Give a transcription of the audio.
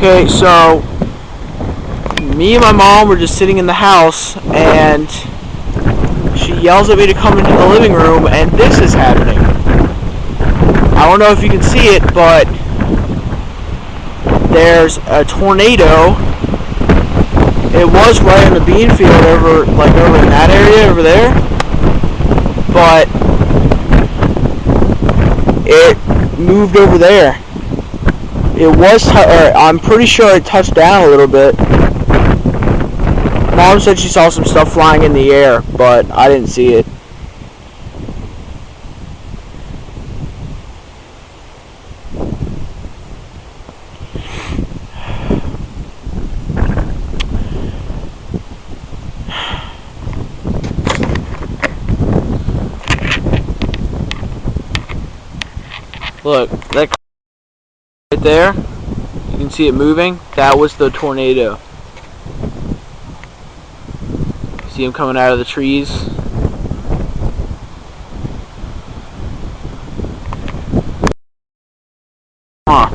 Okay, so me and my mom were just sitting in the house, and she yells at me to come into the living room, and this is happening. I don't know if you can see it, but there's a tornado. It was right in the bean field over in that area over there, but it moved over there. I'm pretty sure it touched down a little bit. Mom said she saw some stuff flying in the air, but I didn't see it. Look, that right there, you can see it moving. That was the tornado. See him coming out of the trees. Huh.